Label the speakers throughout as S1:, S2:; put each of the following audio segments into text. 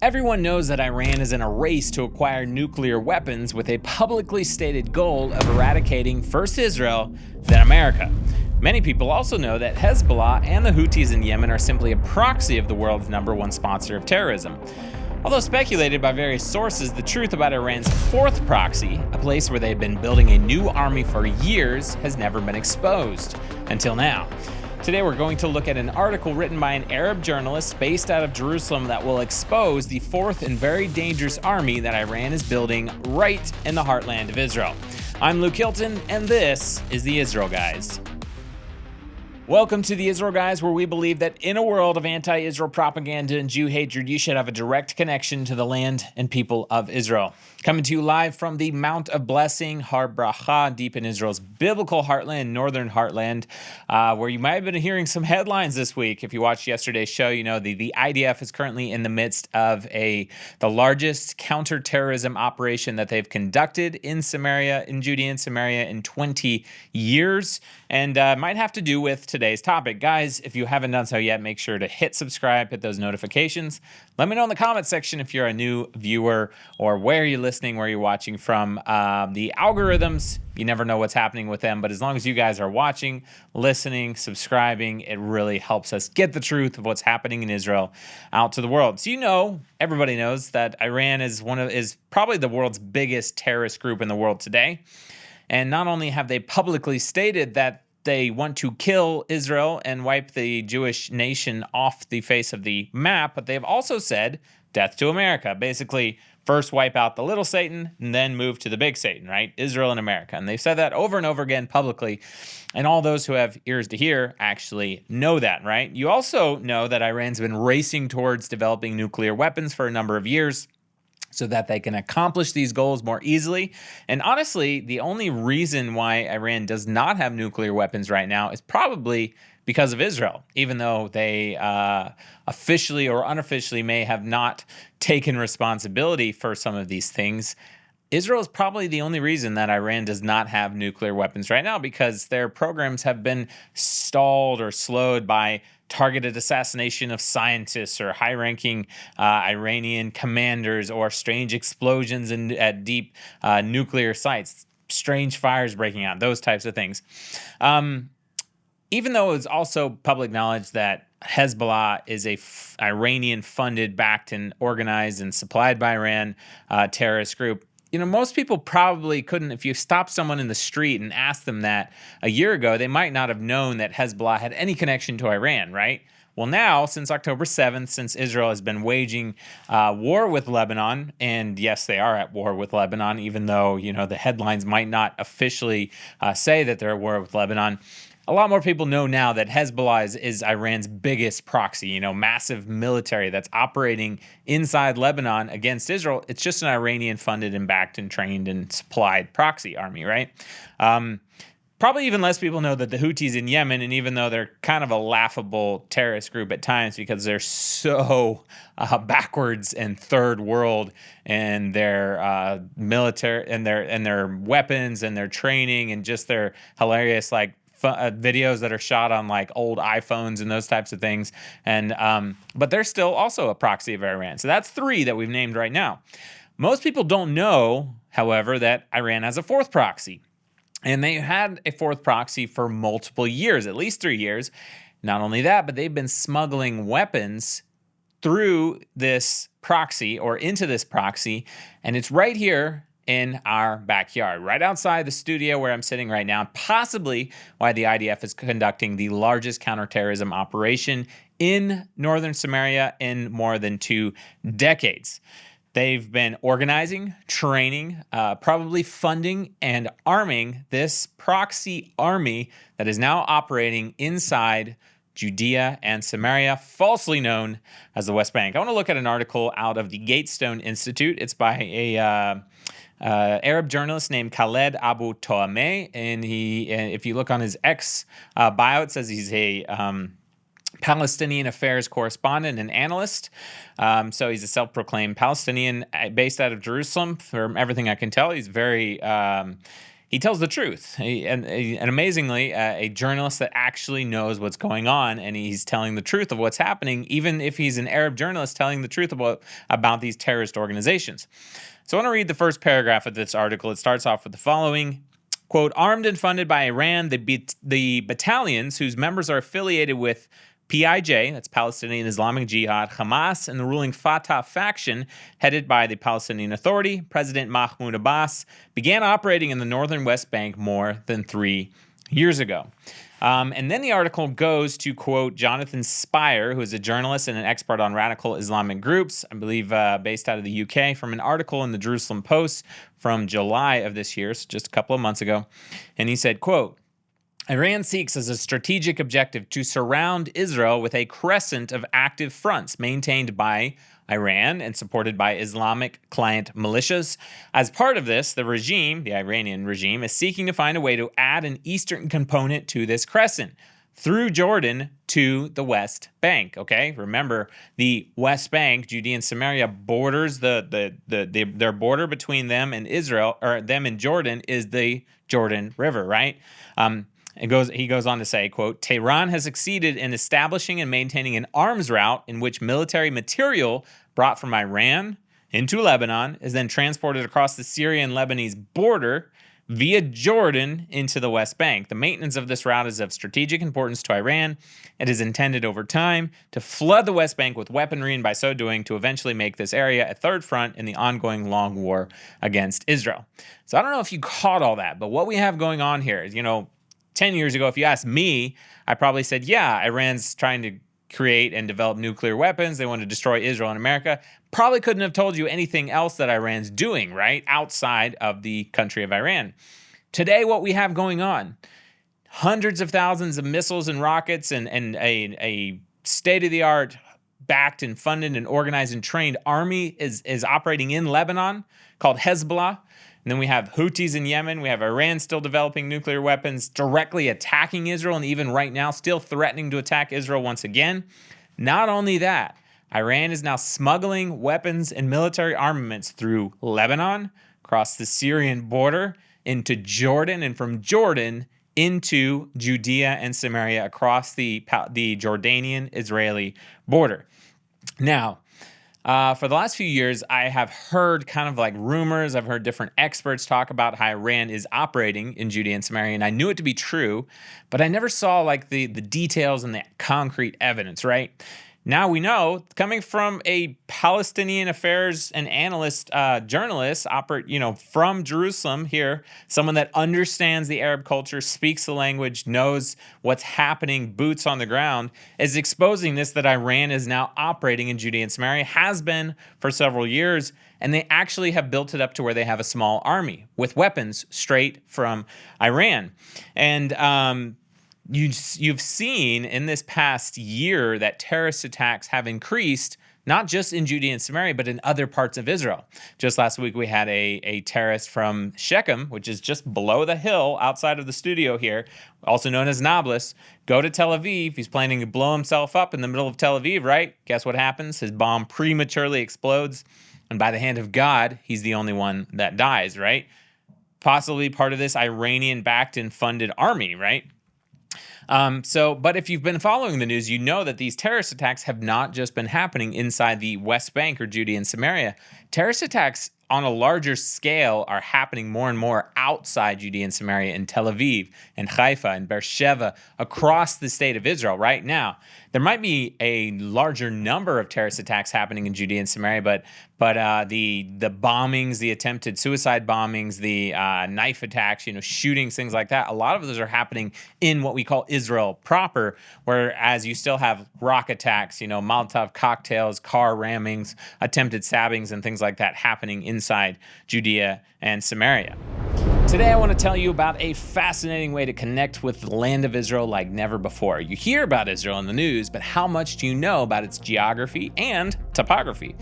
S1: Everyone knows that Iran is in a race to acquire nuclear weapons with a publicly stated goal of eradicating first Israel, then America. Many people also know that Hezbollah and the Houthis in Yemen are simply a proxy of the world's #1 sponsor of terrorism. Although speculated by various sources, the truth about Iran's fourth proxy, a place where they've been building a new army for years, has never been exposed. Until now. Today we're going to look at an article written by an Arab journalist based out of Jerusalem that will expose the fourth and very dangerous army that Iran is building right in the heartland of Israel. I'm Luke Hilton, and this is the Israel Guys. Welcome to the Israel Guys, where we believe that in a world of anti-Israel propaganda and Jew hatred, you should have a direct connection to the land and people of Israel. Coming to you live from the Mount of Blessing, Har Bracha, deep in Israel's biblical heartland, northern heartland, where you might have been hearing some headlines this week. If you watched yesterday's show, you know the IDF is currently in the midst of the largest counterterrorism operation that they've conducted in Samaria, in Judea and Samaria, in 20 years, and might have to do with today's topic. Guys, if you haven't done so yet, make sure to hit subscribe, hit those notifications. Let me know in the comment section if you're a new viewer or where you're listening, where you're watching from. The algorithms, you never know what's happening with them, but as long as you guys are watching, listening, subscribing, it really helps us get the truth of what's happening in Israel out to the world. So everybody knows that Iran is probably the world's biggest terrorist group in the world today. And not only have they publicly stated that they want to kill Israel and wipe the Jewish nation off the face of the map, but they've also said death to America. Basically, first wipe out the little Satan and then move to the big Satan, right? Israel and America. And they've said that over and over again publicly. And all those who have ears to hear actually know that, right? You also know that Iran's been racing towards developing nuclear weapons for a number of years, so that they can accomplish these goals more easily. And honestly, the only reason why Iran does not have nuclear weapons right now is probably because of Israel, even though they officially or unofficially may have not taken responsibility for some of these things. Israel is probably the only reason that Iran does not have nuclear weapons right now, because their programs have been stalled or slowed by targeted assassination of scientists or high-ranking Iranian commanders, or strange explosions at deep nuclear sites, strange fires breaking out, those types of things. Even though it's also public knowledge that Hezbollah is a Iranian-funded, backed, and organized and supplied by Iran terrorist group, most people probably couldn't, if you stopped someone in the street and asked them that a year ago, they might not have known that Hezbollah had any connection to Iran, right? Well, now, since October 7th, since Israel has been waging war with Lebanon, and yes, they are at war with Lebanon, even though, the headlines might not officially say that they're at war with Lebanon, a lot more people know now that Hezbollah is Iran's biggest proxy, massive military that's operating inside Lebanon against Israel. It's just an Iranian-funded and backed and trained and supplied proxy army, right? Probably even less people know that the Houthis in Yemen, and even though they're kind of a laughable terrorist group at times because they're so backwards and third world in their military and their weapons and their training and just their hilarious videos that are shot on old iPhones and those types of things. And but they're still also a proxy of Iran. So that's three that we've named right now. Most people don't know, however, that Iran has a fourth proxy. And they had a fourth proxy for multiple years, at least 3 years. Not only that, but they've been smuggling weapons through this proxy or into this proxy. And it's right here in our backyard, right outside the studio where I'm sitting right now, possibly why the IDF is conducting the largest counterterrorism operation in northern Samaria in more than 2 decades. They've been organizing, training, probably funding, and arming this proxy army that is now operating inside Judea and Samaria, falsely known as the West Bank. I want to look at an article out of the Gatestone Institute. It's by a Arab journalist named Khaled Abu Toameh, and if you look on his X bio, it says he's a Palestinian affairs correspondent and analyst. So he's a self-proclaimed Palestinian based out of Jerusalem. From everything I can tell, he's very he tells the truth. And amazingly, a journalist that actually knows what's going on, and he's telling the truth of what's happening, even if he's an Arab journalist telling the truth about these terrorist organizations. So I want to read the first paragraph of this article. It starts off with the following. Quote, armed and funded by Iran, the battalions whose members are affiliated with PIJ, that's Palestinian Islamic Jihad, Hamas, and the ruling Fatah faction, headed by the Palestinian Authority, President Mahmoud Abbas, began operating in the northern West Bank more than 3 years ago. And then the article goes to quote Jonathan Spire, who is a journalist and an expert on radical Islamic groups, I believe based out of the UK, from an article in the Jerusalem Post from July of this year, so just a couple of months ago. And he said, quote, Iran seeks as a strategic objective to surround Israel with a crescent of active fronts maintained by Iran and supported by Islamic client militias. As part of this, the regime, the Iranian regime, is seeking to find a way to add an eastern component to this crescent through Jordan to the West Bank. Okay, remember the West Bank, Judea and Samaria borders their border between them and Israel, or them and Jordan, is the Jordan River, right? He goes on to say, quote, Tehran has succeeded in establishing and maintaining an arms route in which military material brought from Iran into Lebanon is then transported across the Syrian-Lebanese border via Jordan into the West Bank. The maintenance of this route is of strategic importance to Iran. It is intended over time to flood the West Bank with weaponry and by so doing to eventually make this area a third front in the ongoing long war against Israel. So I don't know if you caught all that, but what we have going on here is, 10 years ago, if you asked me, I probably said, yeah, Iran's trying to create and develop nuclear weapons. They want to destroy Israel and America. Probably couldn't have told you anything else that Iran's doing, right, outside of the country of Iran. Today, what we have going on, hundreds of thousands of missiles and rockets and a state-of-the-art backed and funded and organized and trained army is operating in Lebanon called Hezbollah. And then we have Houthis in Yemen. We have Iran still developing nuclear weapons, directly attacking Israel, and even right now still threatening to attack Israel once again. Not only that, Iran is now smuggling weapons and military armaments through Lebanon, across the Syrian border, into Jordan, and from Jordan into Judea and Samaria, across the Jordanian-Israeli border. Now, for the last few years, I have heard kind of like rumors. I've heard different experts talk about how Iran is operating in Judea and Samaria, and I knew it to be true, but I never saw like the details and the concrete evidence, right? Now we know, coming from a Palestinian affairs and analyst journalist, from Jerusalem here, someone that understands the Arab culture, speaks the language, knows what's happening, boots on the ground, is exposing this, that Iran is now operating in Judea and Samaria, has been for several years, and they actually have built it up to where they have a small army with weapons straight from Iran. And You've seen in this past year that terrorist attacks have increased, not just in Judea and Samaria, but in other parts of Israel. Just last week, we had a terrorist from Shechem, which is just below the hill outside of the studio here, also known as Nablus, go to Tel Aviv. He's planning to blow himself up in the middle of Tel Aviv, right? Guess what happens? His bomb prematurely explodes, and by the hand of God, he's the only one that dies, right? Possibly part of this Iranian-backed and funded army, right? But if you've been following the news, you know that these terrorist attacks have not just been happening inside the West Bank or Judea and Samaria. Terrorist attacks on a larger scale are happening more and more outside Judea and Samaria, in Tel Aviv and Haifa and Beersheba, across the state of Israel right now. There might be a larger number of terrorist attacks happening in Judea and Samaria, but the bombings, the attempted suicide bombings, the knife attacks, shootings, things like that, a lot of those are happening in what we call Israel proper, whereas you still have rock attacks, Molotov cocktails, car rammings, attempted stabbings, and things like that happening inside Judea and Samaria. Today, I want to tell you about a fascinating way to connect with the land of Israel like never before. You hear about Israel in the news, but how much do you know about its geography and topography?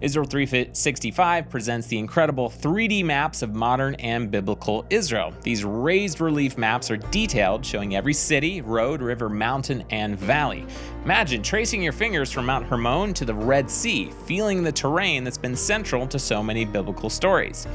S1: Israel 365 presents the incredible 3D maps of modern and biblical Israel. These raised relief maps are detailed, showing every city, road, river, mountain, and valley. Imagine tracing your fingers from Mount Hermon to the Red Sea, feeling the terrain that's been central to so many biblical stories.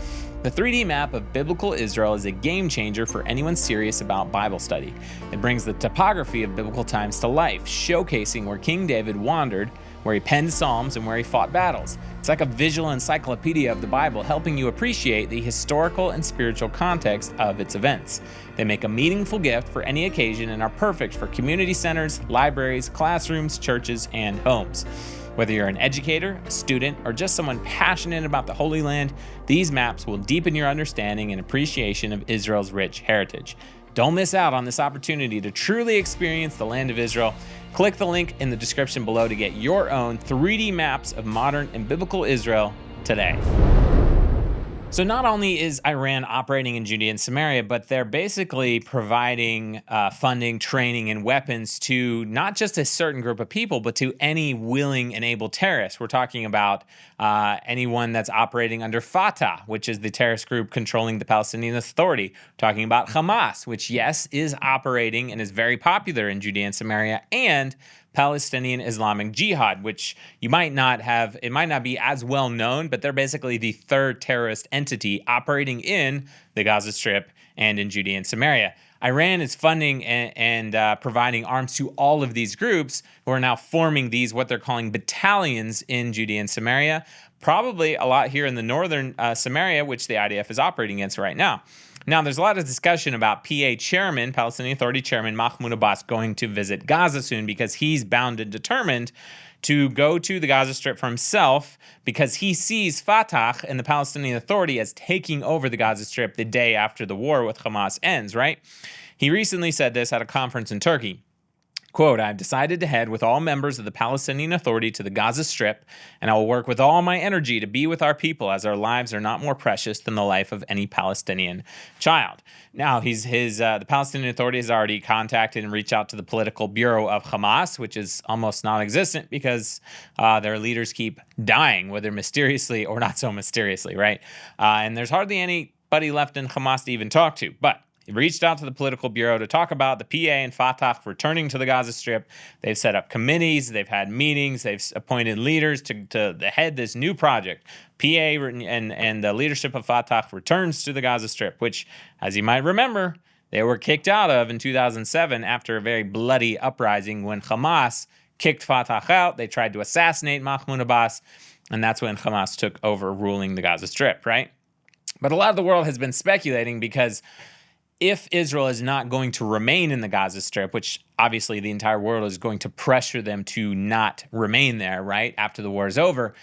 S1: The 3D map of biblical Israel is a game changer for anyone serious about Bible study. It brings the topography of biblical times to life, showcasing where King David wandered, where he penned psalms, and where he fought battles. It's like a visual encyclopedia of the Bible, helping you appreciate the historical and spiritual context of its events. They make a meaningful gift for any occasion and are perfect for community centers, libraries, classrooms, churches, and homes. Whether you're an educator, a student, or just someone passionate about the Holy Land, these maps will deepen your understanding and appreciation of Israel's rich heritage. Don't miss out on this opportunity to truly experience the land of Israel. Click the link in the description below to get your own 3D maps of modern and biblical Israel today. So not only is Iran operating in Judea and Samaria, but they're basically providing funding, training, and weapons to not just a certain group of people, but to any willing and able terrorist. We're talking about anyone that's operating under Fatah, which is the terrorist group controlling the Palestinian Authority. We're talking about Hamas, which, yes, is operating and is very popular in Judea and Samaria, and Palestinian Islamic Jihad, which it might not be as well known, but they're basically the third terrorist entity operating in the Gaza Strip and in Judea and Samaria. Iran is funding and providing arms to all of these groups who are now forming these, what they're calling battalions in Judea and Samaria, probably a lot here in the northern Samaria, which the IDF is operating against right now. Now, there's a lot of discussion about Palestinian Authority Chairman Mahmoud Abbas going to visit Gaza soon because he's bound and determined to go to the Gaza Strip for himself because he sees Fatah and the Palestinian Authority as taking over the Gaza Strip the day after the war with Hamas ends, right? He recently said this at a conference in Turkey. Quote, "I've decided to head with all members of the Palestinian Authority to the Gaza Strip, and I will work with all my energy to be with our people as our lives are not more precious than the life of any Palestinian child." Now, the Palestinian Authority has already contacted and reached out to the political bureau of Hamas, which is almost non-existent because their leaders keep dying, whether mysteriously or not so mysteriously, right? And there's hardly anybody left in Hamas to even talk to, but he reached out to the political bureau to talk about the PA and Fatah returning to the Gaza Strip. They've set up committees, they've had meetings, they've appointed leaders to head this new project. PA and the leadership of Fatah returns to the Gaza Strip, which, as you might remember, they were kicked out of in 2007 after a very bloody uprising when Hamas kicked Fatah out. They tried to assassinate Mahmoud Abbas, and that's when Hamas took over ruling the Gaza Strip, right? But a lot of the world has been speculating because if Israel is not going to remain in the Gaza Strip, which obviously the entire world is going to pressure them to not remain there, right, after the war is over,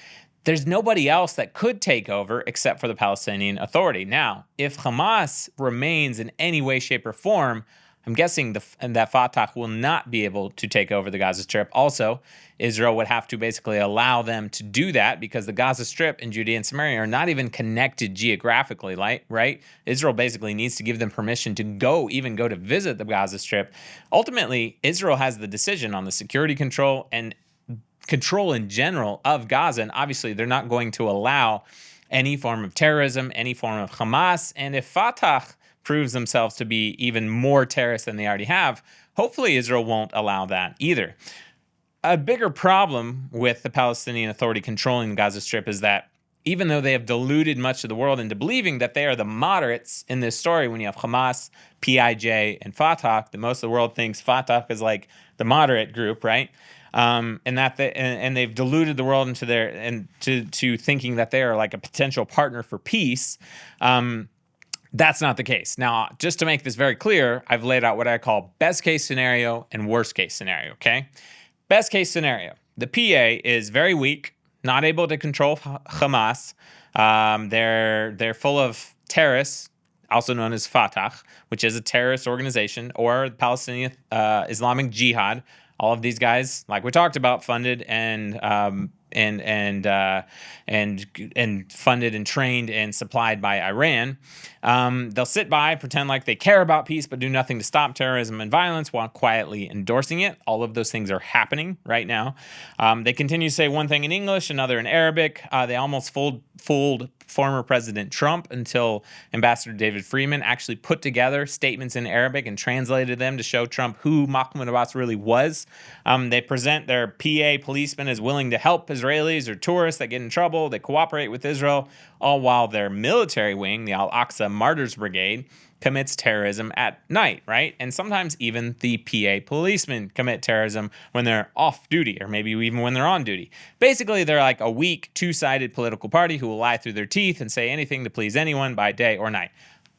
S1: there's nobody else that could take over except for the Palestinian Authority. Now, if Hamas remains in any way, shape, or form, I'm guessing that Fatah will not be able to take over the Gaza Strip. Also, Israel would have to basically allow them to do that because the Gaza Strip and Judea and Samaria are not even connected geographically, right? Israel basically needs to give them permission to go to visit the Gaza Strip. Ultimately, Israel has the decision on the security control and control in general of Gaza, and obviously they're not going to allow any form of terrorism, any form of Hamas, and if Fatah proves themselves to be even more terrorist than they already have, hopefully Israel won't allow that either. A bigger problem with the Palestinian Authority controlling the Gaza Strip is that even though they have deluded much of the world into believing that they are the moderates in this story, when you have Hamas, PIJ, and Fatah, the most of the world thinks Fatah is like the moderate group, right? And they've deluded the world into thinking that they are like a potential partner for peace. That's not the case. Now, just to make this very clear, I've laid out what I call best case scenario and worst case scenario, okay? Best case scenario, the PA is very weak, not able to control Hamas. They're full of terrorists, also known as Fatah, which is a terrorist organization, or the Palestinian Islamic Jihad. All of these guys, like we talked about, funded and and funded and trained and supplied by Iran. They'll sit by, pretend like they care about peace, but do nothing to stop terrorism and violence while quietly endorsing it. All of those things are happening right now. They continue to say one thing in English, another in Arabic. They almost fooled former President Trump until Ambassador David Friedman actually put together statements in Arabic and translated them to show Trump who Mahmoud Abbas really was. They present their PA policemen as willing to help Israelis or tourists that get in trouble. They cooperate with Israel, all while their military wing, the Al-Aqsa Martyrs Brigade, commits terrorism at night, right? And sometimes even the PA policemen commit terrorism when they're off duty, or maybe even when they're on duty. Basically, they're like a weak, two-sided political party who will lie through their teeth and say anything to please anyone by day or night.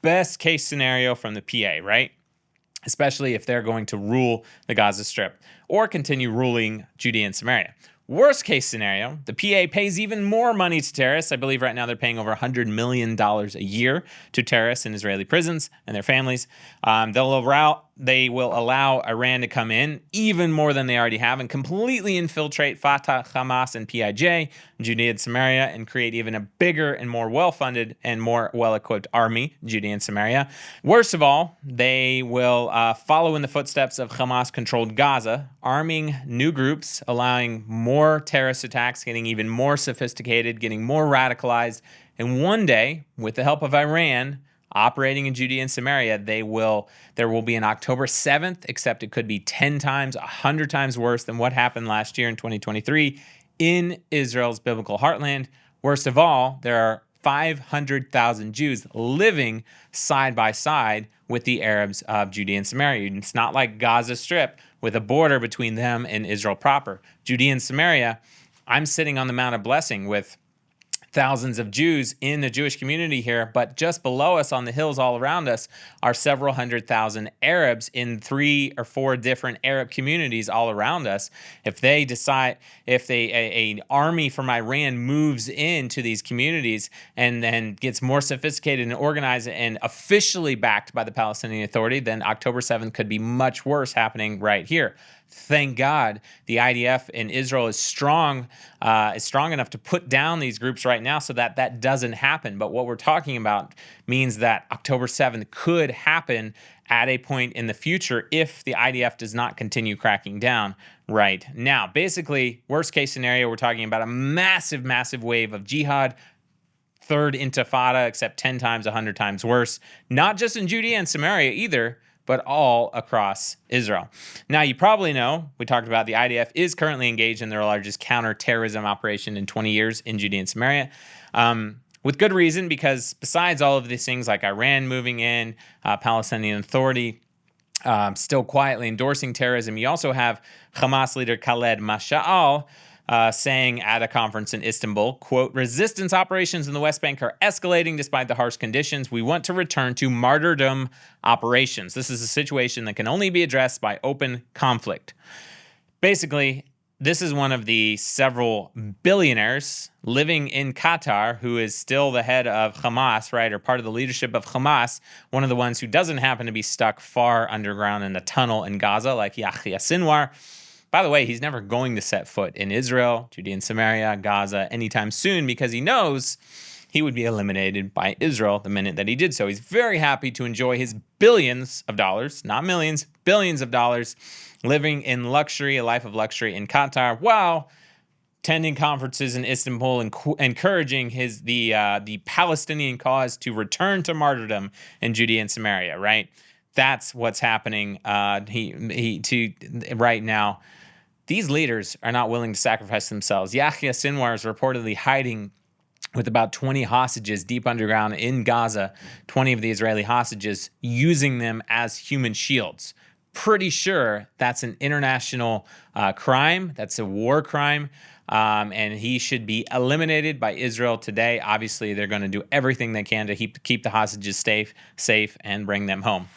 S1: Best case scenario from the PA, right? Especially if they're going to rule the Gaza Strip or continue ruling Judea and Samaria. Worst case scenario, the PA pays even more money to terrorists. I believe right now they're paying over $100 million a year to terrorists in Israeli prisons and their families. They will allow Iran to come in even more than they already have and completely infiltrate Fatah, Hamas, and PIJ, Judea and Samaria, and create even a bigger and more well-funded and more well-equipped army, Judea and Samaria. Worst of all, they will follow in the footsteps of Hamas-controlled Gaza, arming new groups, allowing more terrorist attacks, getting even more sophisticated, getting more radicalized. And one day, with the help of Iran, operating in Judea and Samaria, there will be an October 7th, except it could be 10 times, 100 times worse than what happened last year in 2023 in Israel's biblical heartland. Worst of all, there are 500,000 Jews living side by side with the Arabs of Judea and Samaria. It's not like Gaza Strip with a border between them and Israel proper. Judea and Samaria, I'm sitting on the Mount of Blessing with thousands of Jews in the Jewish community here, but just below us on the hills all around us are several 100,000 Arabs in 3 or 4 different Arab communities all around us. If an army from Iran moves into these communities and then gets more sophisticated and organized and officially backed by the Palestinian Authority, then October 7th could be much worse happening right here. Thank God the IDF in Israel is strong enough to put down these groups right now so that that doesn't happen. But what we're talking about means that October 7th could happen at a point in the future if the IDF does not continue cracking down right now. Basically, worst case scenario, we're talking about a massive, massive wave of jihad, third intifada, except 10 times, 100 times worse. Not just in Judea and Samaria either, but all across Israel. Now, you probably know, we talked about the IDF is currently engaged in their largest counterterrorism operation in 20 years in Judea and Samaria, with good reason, because besides all of these things like Iran moving in, Palestinian Authority still quietly endorsing terrorism, you also have Hamas leader Khaled Mashal saying at a conference in Istanbul, quote, "Resistance operations in the West Bank are escalating despite the harsh conditions. We want to return to martyrdom operations. This is a situation that can only be addressed by open conflict." Basically, this is one of the several billionaires living in Qatar who is still the head of Hamas, right, or part of the leadership of Hamas, one of the ones who doesn't happen to be stuck far underground in a tunnel in Gaza like Yahya Sinwar. By the way, he's never going to set foot in Israel, Judea and Samaria, Gaza anytime soon because he knows he would be eliminated by Israel the minute that he did so. He's very happy to enjoy his billions of dollars, not millions, billions of dollars, living in luxury, a life of luxury in Qatar, while attending conferences in Istanbul and encouraging the Palestinian cause to return to martyrdom in Judea and Samaria, right? That's what's happening right now. These leaders are not willing to sacrifice themselves. Yahya Sinwar is reportedly hiding with about 20 hostages deep underground in Gaza, 20 of the Israeli hostages, using them as human shields. Pretty sure that's an international crime. That's a war crime. And he should be eliminated by Israel today. Obviously, they're going to do everything they can to keep the hostages safe and bring them home.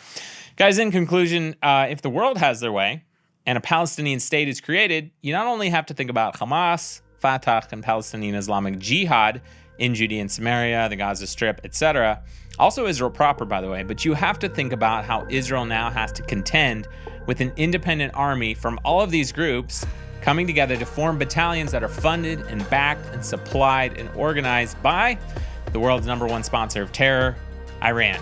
S1: Guys, in conclusion, if the world has their way and a Palestinian state is created, you not only have to think about Hamas, Fatah, and Palestinian Islamic Jihad in Judea and Samaria, the Gaza Strip, etc., also Israel proper, by the way, but you have to think about how Israel now has to contend with an independent army from all of these groups coming together to form battalions that are funded and backed and supplied and organized by the world's #1 sponsor of terror, Iran.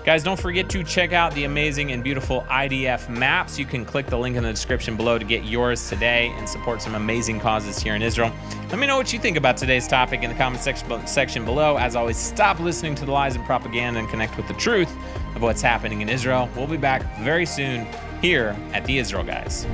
S1: Guys, don't forget to check out the amazing and beautiful IDF maps. You can click the link in the description below to get yours today and support some amazing causes here in Israel. Let me know what you think about today's topic in the comment section below. As always, stop listening to the lies and propaganda and connect with the truth of what's happening in Israel. We'll be back very soon here at the Israel Guys.